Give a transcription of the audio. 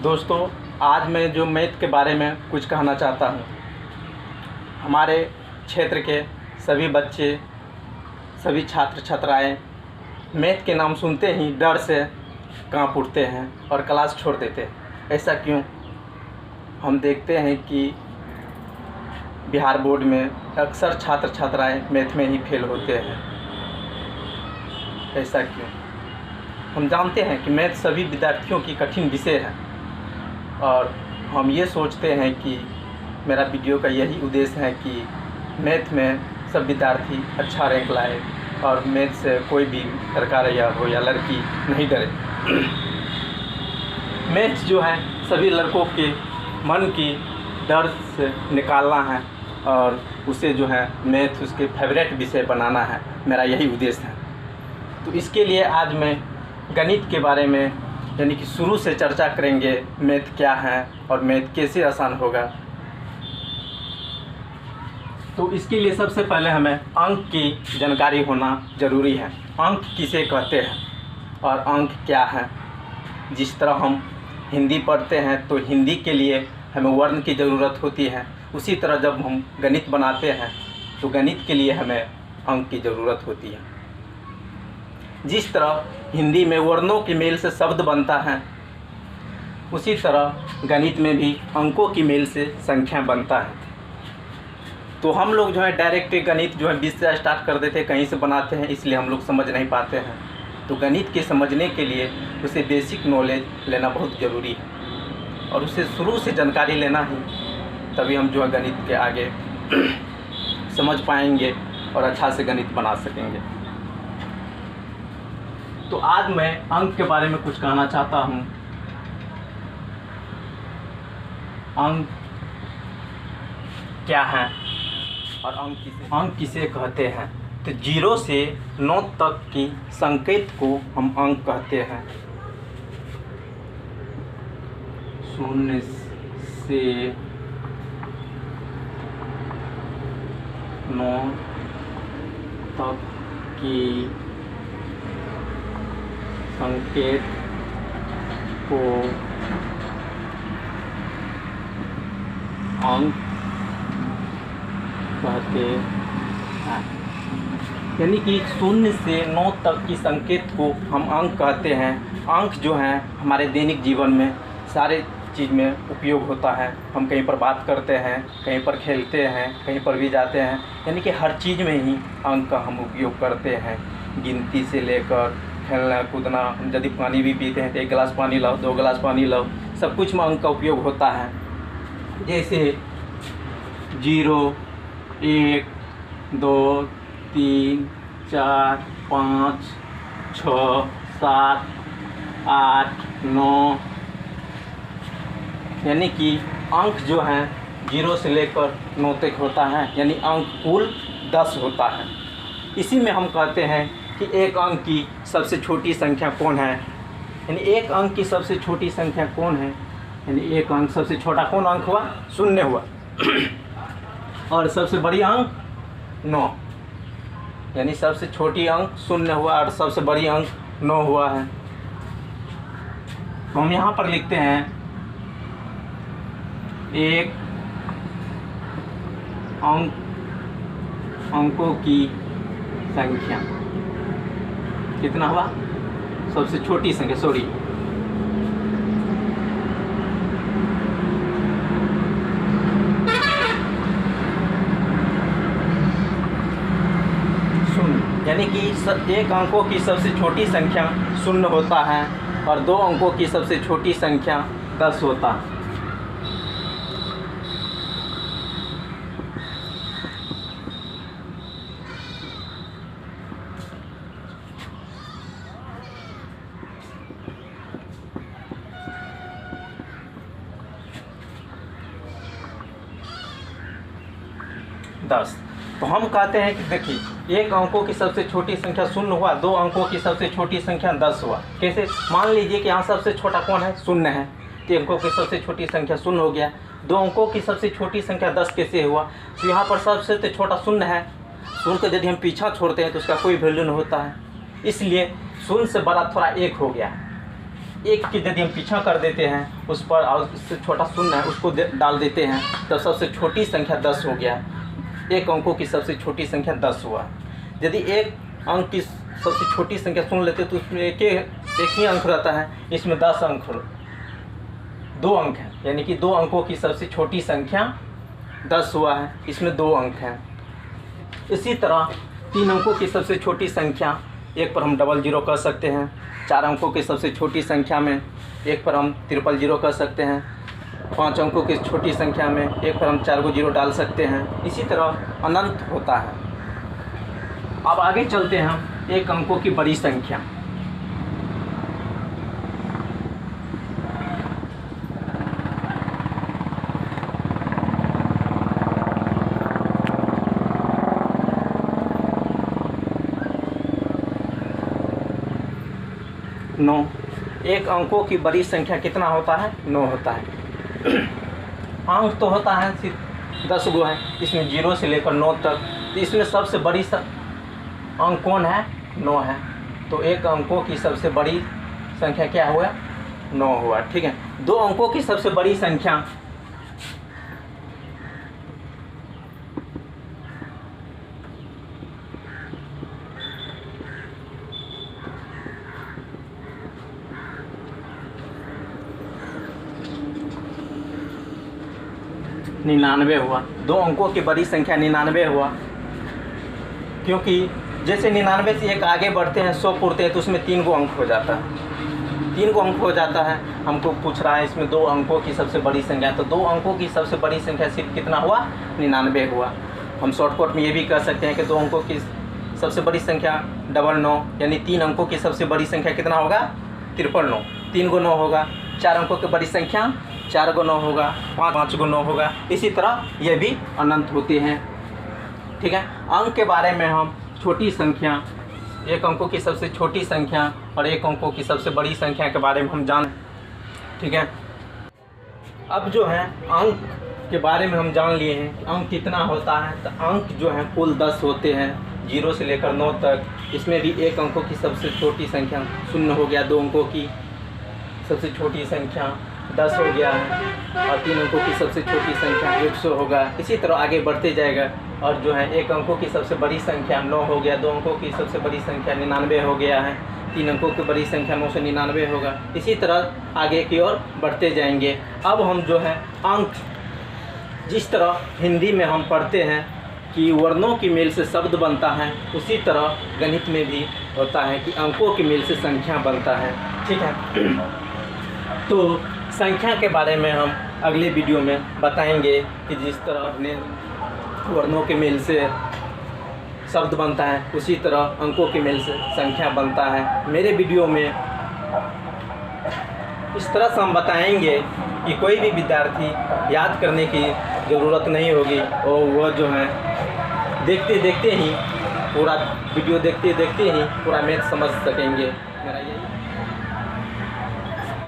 दोस्तों, आज मैं जो मैथ के बारे में कुछ कहना चाहता हूँ। हमारे क्षेत्र के सभी बच्चे, सभी छात्र छात्राएँ मैथ के नाम सुनते ही डर से कांप उठते हैं और क्लास छोड़ देते हैं। ऐसा क्यों? हम देखते हैं कि बिहार बोर्ड में अक्सर छात्र छात्राएँ मैथ में ही फेल होते हैं। ऐसा क्यों? हम जानते हैं कि मैथ सभी विद्यार्थियों की कठिन विषय है और हम ये सोचते हैं कि मेरा वीडियो का यही उद्देश्य है कि मैथ में सब विद्यार्थी अच्छा रैंक लाए और मैथ से कोई भी लड़का हो या लड़की नहीं डरे। मैथ जो है सभी लड़कों के मन की डर से निकालना है और उसे जो है मैथ उसके फेवरेट विषय बनाना है। मेरा यही उद्देश्य है। तो इसके लिए आज मैं गणित के बारे में यानी कि शुरू से चर्चा करेंगे। मैथ क्या है और मैथ कैसे आसान होगा। तो इसके लिए सबसे पहले हमें अंक की जानकारी होना ज़रूरी है। अंक किसे कहते हैं और अंक क्या है। जिस तरह हम हिंदी पढ़ते हैं तो हिंदी के लिए हमें वर्ण की ज़रूरत होती है, उसी तरह जब हम गणित बनाते हैं तो गणित के लिए हमें अंक की ज़रूरत होती है। जिस तरह हिंदी में वर्णों के मेल से शब्द बनता है, उसी तरह गणित में भी अंकों की मेल से संख्या बनता है। तो हम लोग जो है डायरेक्ट गणित जो है 20 से स्टार्ट कर देते हैं, कहीं से बनाते हैं, इसलिए हम लोग समझ नहीं पाते हैं। तो गणित के समझने के लिए उसे बेसिक नॉलेज लेना बहुत ज़रूरी है और उसे शुरू से जानकारी लेना ही तभी हम जो है गणित के आगे समझ पाएंगे और अच्छा से गणित बना सकेंगे। तो आज मैं अंक के बारे में कुछ कहना चाहता हूँ। अंक क्या है और अंक किसे कहते हैं। तो 0 से 9 तक की संकेत को हम अंक कहते हैं। 0 से 9 तक की संकेत को अंक कहते हैं। यानी कि 0 से 9 तक की संकेत को हम अंक कहते हैं। अंक जो हैं हमारे दैनिक जीवन में सारे चीज़ में उपयोग होता है। हम कहीं पर बात करते हैं, कहीं पर खेलते हैं, कहीं पर भी जाते हैं, यानी कि हर चीज़ में ही अंक का हम उपयोग करते हैं। गिनती से लेकर खेलना कूदना, हम यदि पानी भी पीते हैं तो 1 गिलास पानी लाओ, 2 गिलास पानी लाओ, सब कुछ में अंक का उपयोग होता है। जैसे 0, 1, 2, 3, 4, 5, 6, 7, 8, 9, यानी कि अंक जो हैं 0 से लेकर 9 तक होता है, यानी अंक कुल 10 होता है। इसी में हम कहते हैं कि एक अंक की सबसे छोटी संख्या कौन है, यानी एक अंक की सबसे छोटी संख्या कौन है, यानी एक अंक सबसे छोटा कौन अंक हुआ? 0 हुआ और सबसे बड़ी अंक 9, यानी सबसे छोटी अंक 0 हुआ और सबसे बड़ी अंक 9 हुआ है। तो हम यहाँ पर लिखते हैं एक अंकों की संख्या कितना हुआ? सबसे छोटी संख्या, सॉरी, यानी कि एक अंकों की सबसे छोटी संख्या 0 होता है और 2 अंकों की सबसे छोटी संख्या 10 होता है। तो हम कहते हैं कि देखिए एक अंकों की सबसे छोटी संख्या 0 हुआ, 2 अंकों की सबसे छोटी संख्या 10 हुआ। कैसे? मान लीजिए कि यहाँ सबसे छोटा कौन है? 0 है, तो अंकों की सबसे छोटी संख्या 0 हो गया। 2 अंकों की सबसे छोटी संख्या 10 कैसे हुआ? तो यहाँ पर सबसे छोटा 0 है, 0 को यदि हम पीछा छोड़ते हैं तो उसका कोई वैल्यू नहीं होता है, इसलिए 0 से बड़ा थोड़ा 1 हो गया। एक के यदि हम पीछा कर देते हैं उस पर और उससे छोटा शून्य है उसको डाल देते हैं तो सबसे छोटी संख्या 10 हो गया। एक अंकों की सबसे छोटी संख्या 10 हुआ। यदि एक अंक की सबसे छोटी संख्या सुन लेते तो उसमें एक ही अंक रहता है, इसमें 10 अंक 2 अंक हैं, यानी कि 2 अंकों की सबसे छोटी संख्या 10 हुआ है, इसमें 2 अंक हैं। इसी तरह 3 अंकों की सबसे छोटी संख्या एक पर हम 00 कर सकते हैं। 4 अंकों की सबसे छोटी संख्या में एक पर हम 000 कर सकते हैं। 5 अंकों की छोटी संख्या में एक पर हम 4 0 डाल सकते हैं। इसी तरह अनंत होता है। अब आगे चलते हैं हम एक अंकों की बड़ी संख्या। नौ। एक अंकों की बड़ी संख्या कितना होता है? 9 होता है। अंक तो होता है सिर्फ 10 गो है, इसमें 0 से लेकर 9 तक। तो इसमें सबसे बड़ी अंक कौन है? 9 है। तो एक अंकों की सबसे बड़ी संख्या क्या हुआ? 9 हुआ। ठीक है। 2 अंकों की सबसे बड़ी संख्या निन्यानवे हुआ। 2 अंकों की बड़ी संख्या 99 हुआ, क्योंकि जैसे 99 से एक आगे बढ़ते हैं 100 पूरते हैं तो उसमें 3 गो अंक हो जाता है। 3 गो अंक हो जाता है। हमको पूछ रहा है इसमें 2 अंकों की सबसे बड़ी संख्या, तो 2 अंकों की सबसे बड़ी संख्या सिर्फ कितना हुआ? 99 हुआ। हम शॉर्टकट में ये भी कह सकते हैं कि 2 अंकों की सबसे बड़ी संख्या 99, यानी 3 अंकों की सबसे बड़ी संख्या कितना होगा? 53। 3 गो 9 होगा। 4 अंकों की बड़ी संख्या 4 गो 9 होगा। 5 गो 9 होगा। इसी तरह ये भी अनंत होते हैं। ठीक है। अंक के बारे में हम छोटी संख्या, एक अंकों की सबसे छोटी संख्या और एक अंकों की सबसे बड़ी संख्या के बारे में हम जान। ठीक है। अब जो है अंक के बारे में हम जान लिए हैं। अंक कितना होता है? तो अंक जो है कुल 10 होते हैं, 0 से लेकर 9 तक। इसमें भी एक अंकों की सबसे छोटी संख्या 0 हो गया। 2 अंकों की सबसे छोटी संख्या 10 हो गया है और 3 अंकों की सबसे छोटी संख्या 100 होगा। इसी तरह आगे बढ़ते जाएगा। और जो है एक अंकों की सबसे बड़ी संख्या 9 हो गया। 2 अंकों की सबसे बड़ी संख्या 99 हो गया है। 3 अंकों की बड़ी संख्या 999 होगा। इसी तरह आगे की ओर बढ़ते जाएंगे। अब हम जो है अंक, जिस तरह हिंदी में हम पढ़ते हैं कि वर्णों की मेल से शब्द बनता है, उसी तरह गणित में भी होता है कि अंकों की मेल से संख्या बनता है। ठीक है। तो संख्या के बारे में हम अगले वीडियो में बताएंगे कि जिस तरह अपने वर्णों के मेल से शब्द बनता है, उसी तरह अंकों के मेल से संख्या बनता है। मेरे वीडियो में इस तरह से हम बताएंगे कि कोई भी विद्यार्थी याद करने की ज़रूरत नहीं होगी और वह जो है देखते देखते ही पूरा वीडियो देखते देखते ही पूरा मैथ समझ सकेंगे। मेरा यही